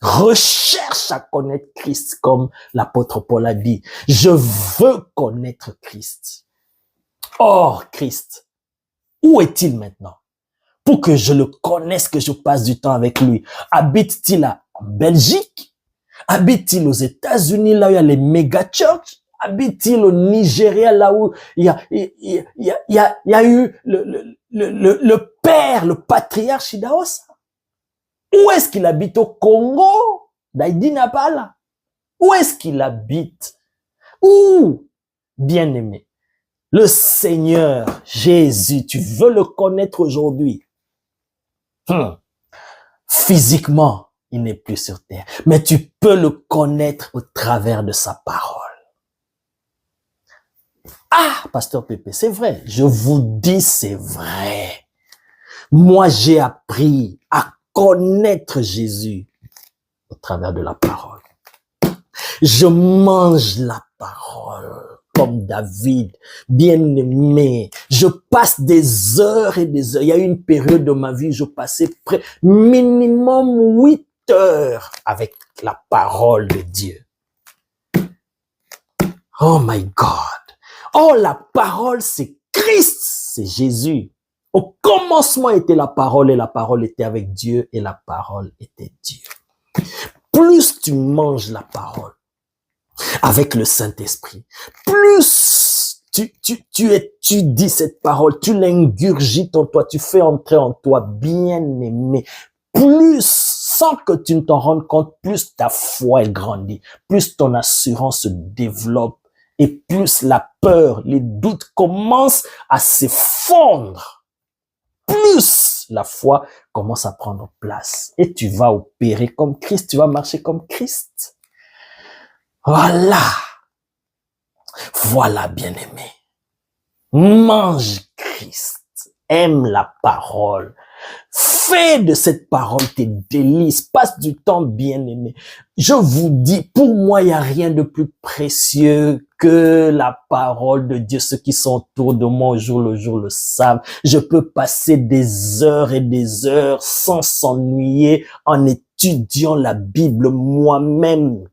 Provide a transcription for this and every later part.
Recherche à connaître Christ, comme l'apôtre Paul a dit. Je veux connaître Christ. Or, Christ, où est-il maintenant? Pour que je le connaisse, que je passe du temps avec lui. Habite-t-il en Belgique? Habite-t-il aux États-Unis, là où il y a les méga-churches? Habite-t-il au Nigeria, là où il y a eu le père, le patriarche Idaos? Où est-ce qu'il habite au Congo? Daïdi n'a pas là. Où est-ce qu'il habite? Où? Bien-aimé, le Seigneur Jésus, tu veux le connaître aujourd'hui. Physiquement, il n'est plus sur terre, mais tu peux le connaître au travers de sa parole. Ah, Pasteur Pépé, c'est vrai. Je vous dis, c'est vrai. Moi, j'ai appris à connaître Jésus au travers de la parole. Je mange la parole comme David, bien-aimé. Je passe des heures et des heures. Il y a eu une période de ma vie, je passais minimum 8 heures avec la parole de Dieu. Oh my God. Oh, la parole, c'est Christ, c'est Jésus. Au commencement était la parole et la parole était avec Dieu et la parole était Dieu. Plus tu manges la parole avec le Saint-Esprit, plus tu étudies cette parole, tu l'ingurgites en toi, tu fais entrer en toi, bien-aimé, plus, sans que tu ne t'en rendes compte, plus ta foi elle grandit, plus ton assurance se développe et plus la peur, les doutes commencent à s'effondrer. Plus la foi commence à prendre place et tu vas opérer comme Christ, tu vas marcher comme Christ. Voilà. Voilà, bien-aimé. Mange Christ. Aime la parole. Fais de cette parole tes délices. Passe du temps, bien-aimé. Je vous dis, pour moi, il n'y a rien de plus précieux que la parole de Dieu. Ceux qui sont autour de moi au jour le jour le savent. Je peux passer des heures et des heures sans s'ennuyer en étudiant la Bible moi-même.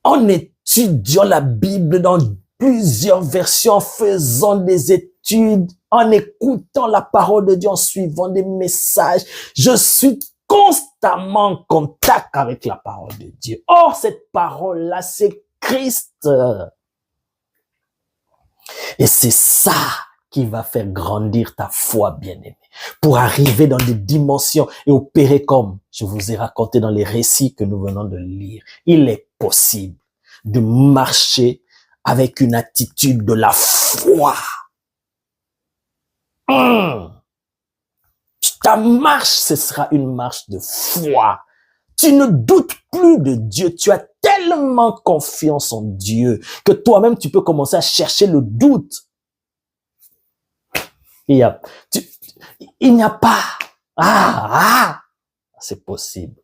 En étudiant la Bible dans plusieurs versions, en faisant des études, en écoutant la parole de Dieu, en suivant des messages. Je suis constamment en contact avec la parole de Dieu. Or, cette parole-là, c'est Christ. Et c'est ça qui va faire grandir ta foi, bien-aimée, pour arriver dans des dimensions et opérer comme je vous ai raconté dans les récits que nous venons de lire. Il est possible de marcher avec une attitude de la foi. Ta marche, ce sera une marche de foi. Tu ne doutes plus de Dieu. Tu as tellement confiance en Dieu que toi-même, tu peux commencer à chercher le doute. Il n'y a pas, c'est possible.